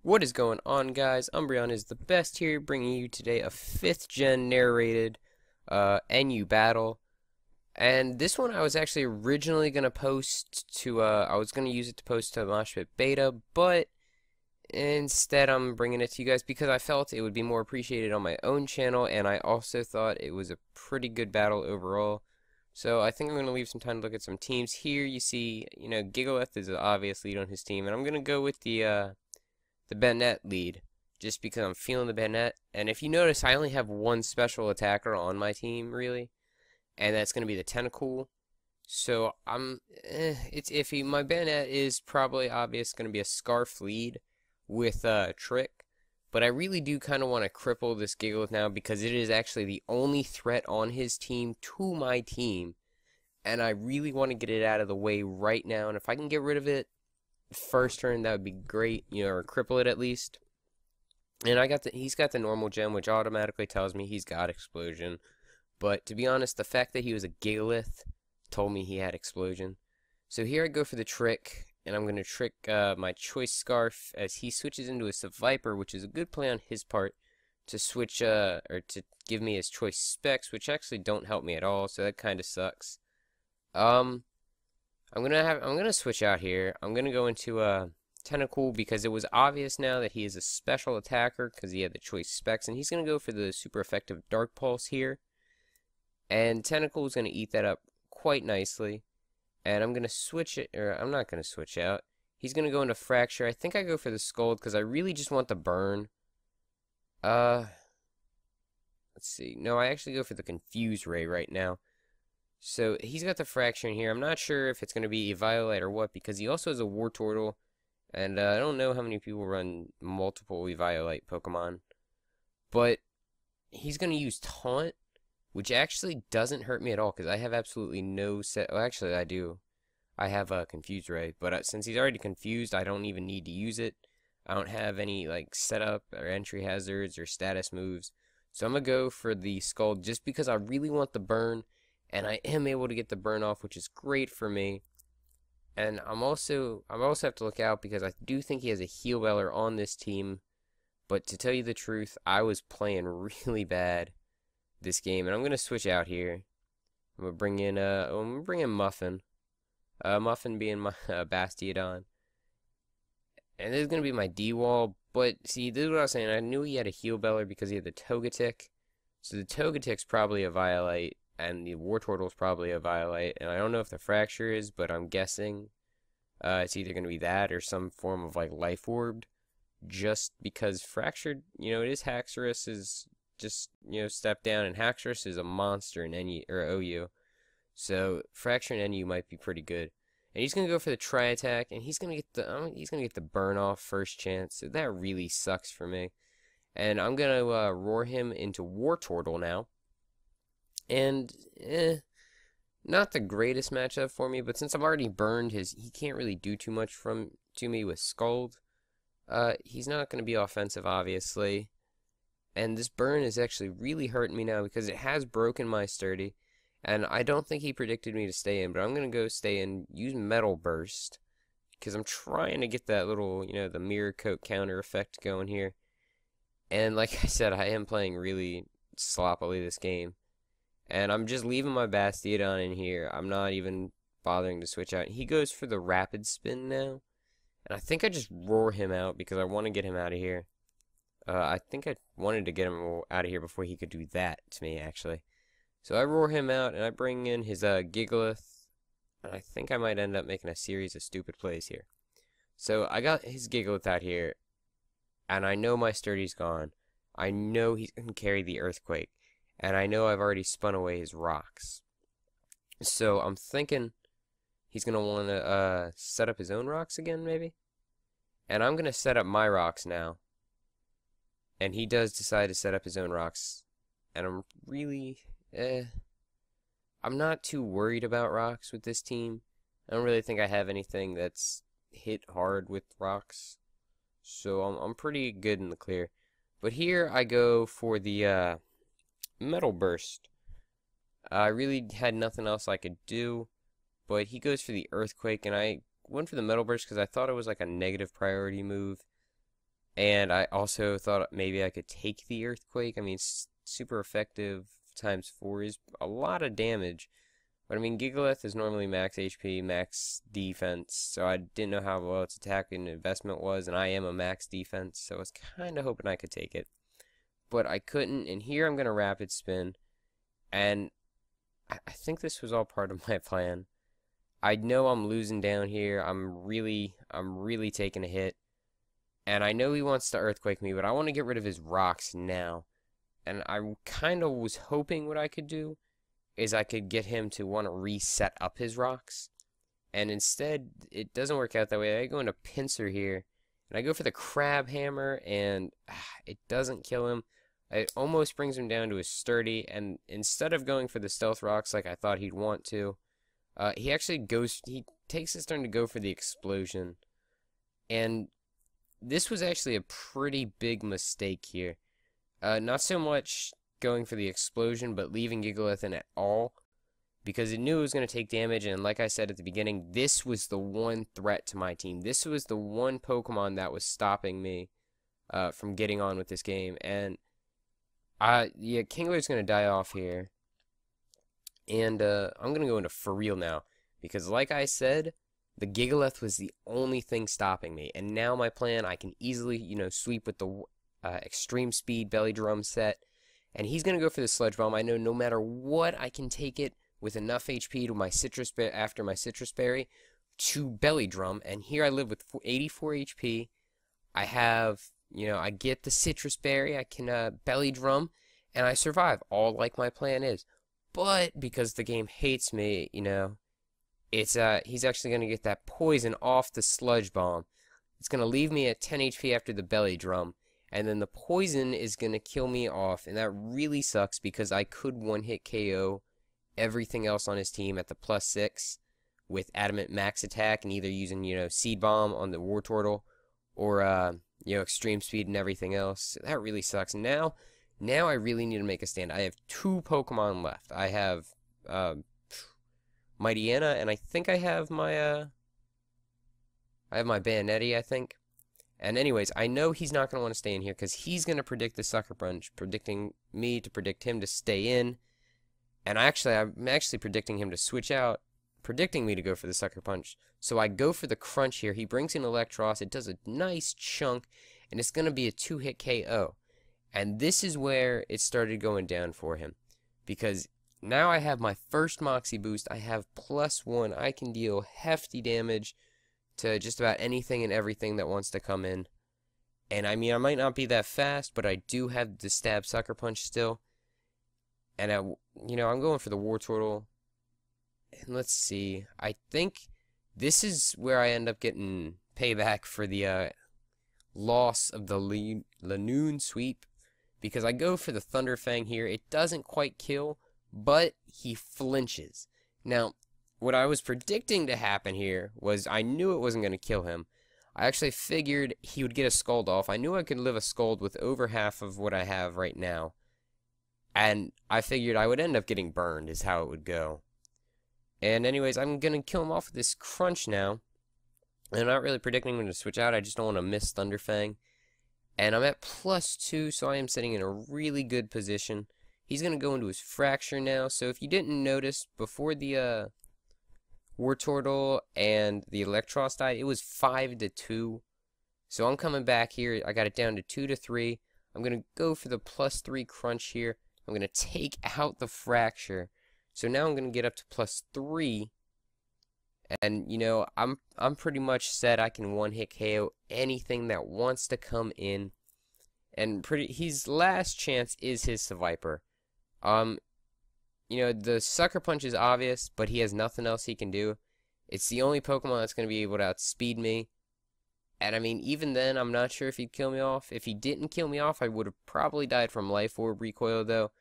What is going on, guys? Umbreon is the best here, bringing you today a 5th gen narrated NU battle. And this one I was actually originally going to post to, I was going to use it to post to Mosh Pit Beta, but instead I'm bringing it to you guys because I felt it would be more appreciated on my own channel, and I also thought it was a pretty good battle overall. So I think I'm going to leave some time to look at some teams. Here you see, Gigalith is an obvious lead on his team, and I'm going to go with the Bennett lead, just because I'm feeling the Bennett. And if you notice, I only have one special attacker on my team, really, and that's going to be the Tentacool. So it's iffy. My Bennett is probably obvious going to be a Scarf lead with Trick, but I really do kind of want to cripple this Gigalith now because it is actually the only threat on his team to my team, and I really want to get it out of the way right now. And if I can get rid of it first turn, that would be great, or cripple it at least. And he's got the normal gem, which automatically tells me he's got Explosion. But to be honest, the fact that he was a Gigalith told me he had Explosion. So here I go for the Trick, and I'm going to trick my Choice Scarf as he switches into a Viper, which is a good play on his part to switch, or to give me his Choice Specs, which actually don't help me at all, so that kind of sucks. I'm gonna switch out here. I'm gonna go into Tentacool because it was obvious now that he is a special attacker because he had the choice specs, and he's gonna go for the super effective Dark Pulse here. And Tentacool is gonna eat that up quite nicely. And I'm gonna switch it, or I'm not gonna switch out. He's gonna go into Fracture. I think I go for the Scald because I really just want the burn. Let's see. No, I actually go for the Confuse Ray right now. So he's got the Fracture in here. I'm not sure if it's going to be Eviolite or what, because he also has a Wartortle, and I don't know how many people run multiple Eviolite Pokemon. But he's going to use Taunt, which actually doesn't hurt me at all, because I have absolutely no set. Well, actually, I do. I have a Confuse Ray, but since he's already confused, I don't even need to use it. I don't have any like setup or entry hazards or status moves. So I'm going to go for the Scald just because I really want the burn. And I am able to get the burn off, which is great for me. And I also have to look out because I do think he has a Heal Beller on this team. But to tell you the truth, I was playing really bad this game, and I'm gonna switch out here. I'm gonna bring in Muffin. Muffin being my Bastiodon. And this is gonna be my D-Wall. But see, this is what I was saying. I knew he had a Heal Beller because he had the Togetic. So the Togetic's probably a Violite. And the Wartortle's probably a Violite, and I don't know if the Fracture is, but I'm guessing it's either going to be that or some form of like Life Orbed, just because Fractured, it is Haxorus is just, step down, and Haxorus is a monster in NU or OU, so Fracture and NU might be pretty good. And he's going to go for the Tri-Attack, and he's going to get the burn off first chance, so that really sucks for me. And I'm going to roar him into Wartortle now. And, not the greatest matchup for me, but since I've already burned he can't really do too much to me with Scald. He's not going to be offensive, obviously. And this burn is actually really hurting me now because it has broken my Sturdy. And I don't think he predicted me to stay in, but I'm going to go stay in, use Metal Burst. Because I'm trying to get that little, the Mirror Coat counter effect going here. And like I said, I am playing really sloppily this game. And I'm just leaving my Bastiodon in here. I'm not even bothering to switch out. He goes for the Rapid Spin now. And I think I just roar him out because I want to get him out of here. I think I wanted to get him out of here before he could do that to me, actually. So I roar him out, and I bring in his Gigalith. And I think I might end up making a series of stupid plays here. So I got his Gigalith out here. And I know my Sturdy's gone. I know he's going to carry the Earthquake. And I know I've already spun away his rocks. So I'm thinking he's going to want to set up his own rocks again, maybe? And I'm going to set up my rocks now. And he does decide to set up his own rocks. And I'm really, I'm not too worried about rocks with this team. I don't really think I have anything that's hit hard with rocks. So I'm pretty good in the clear. But here I go for the Metal Burst. I really had nothing else I could do, but he goes for the Earthquake, and I went for the Metal Burst because I thought it was like a negative priority move. And I also thought maybe I could take the earthquake. I mean, super effective times 4 is a lot of damage. But I mean, Gigalith is normally max HP, max defense, so I didn't know how well its attack and investment was, and I am a max defense, so I was kind of hoping I could take it. But I couldn't, and here I'm going to rapid spin, and I think this was all part of my plan. I know I'm losing down here. I'm really taking a hit. And I know he wants to earthquake me, but I want to get rid of his rocks now. And I kind of was hoping what I could do is I could get him to want to reset up his rocks. And instead, it doesn't work out that way. I go into pincer here, and I go for the crab hammer, and it doesn't kill him. It almost brings him down to a sturdy, and instead of going for the stealth rocks like I thought he'd want to, he takes his turn to go for the explosion. And this was actually a pretty big mistake here. Not so much going for the explosion, but leaving Gigalith in at all, because it knew it was going to take damage, and like I said at the beginning, this was the one threat to my team. This was the one Pokemon that was stopping me from getting on with this game, and yeah, Kingler's going to die off here, and I'm going to go into for real now, because like I said, the Gigalith was the only thing stopping me, and now my plan, I can easily, sweep with the extreme speed belly drum set, and he's going to go for the sludge bomb. I know no matter what, I can take it with enough HP to my citrus after my citrus berry to belly drum, and here I live with 84 HP. I have, I get the citrus berry, I can belly drum, and I survive, all like my plan is. But because the game hates me, it's he's actually going to get that poison off the sludge bomb. It's going to leave me at 10 HP after the belly drum, and then the poison is going to kill me off, and that really sucks because I could one-hit KO everything else on his team at the +6 with adamant max attack and either using, seed bomb on the war turtle or, extreme speed and everything else. That really sucks. Now I really need to make a stand. I have 2 Pokemon left. I have, Mighty Anna, and I think I have my Bayonetti, I think. And anyways, I know he's not going to want to stay in here because he's going to predict the Sucker Punch, predicting me to predict him to stay in. And I'm actually predicting him to switch out, predicting me to go for the Sucker Punch. So I go for the Crunch here. He brings in Electros. It does a nice chunk, and it's going to be a 2-hit KO. And this is where it started going down for him, because now I have my first Moxie boost. I have +1. I can deal hefty damage to just about anything and everything that wants to come in. And I mean, I might not be that fast, but I do have the stab Sucker Punch still. And I'm going for the War Turtle. And let's see. I think this is where I end up getting payback for the loss of the Lanoon sweep, because I go for the Thunder Fang here. It doesn't quite kill, but he flinches. Now, what I was predicting to happen here was I knew it wasn't going to kill him. I actually figured he would get a Scald off. I knew I could live a Scald with over half of what I have right now. And I figured I would end up getting burned is how it would go. And anyways, I'm going to kill him off with this Crunch now. And I'm not really predicting him to switch out. I just don't want to miss Thunderfang. And I'm at +2, so I am sitting in a really good position. He's going to go into his Fracture now. So if you didn't notice, before the War Turtle and the Electros died, it was 5-2. So I'm coming back here. I got it down to 2-3. I'm going to go for the +3 Crunch here. I'm going to take out the Fracture. So now I'm going to get up to +3. And, I'm pretty much set. I can one-hit KO anything that wants to come in. And his last chance is his Seviper. The Sucker Punch is obvious, but he has nothing else he can do. It's the only Pokemon that's going to be able to outspeed me. And I mean, even then, I'm not sure if he'd kill me off. If he didn't kill me off, I would have probably died from Life Orb recoil, though.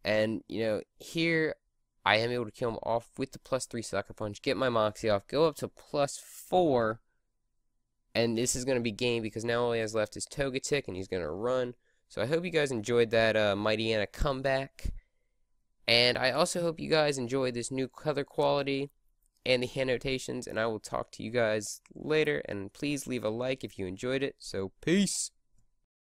And, here I am able to kill him off with the +3 Sucker Punch, get my Moxie off, go up to +4. And this is going to be game because now all he has left is Togetic, and he's going to run. So I hope you guys enjoyed that Mighty Anna comeback. And I also hope you guys enjoyed this new color quality and the annotations. And I will talk to you guys later. And please leave a like if you enjoyed it. So peace.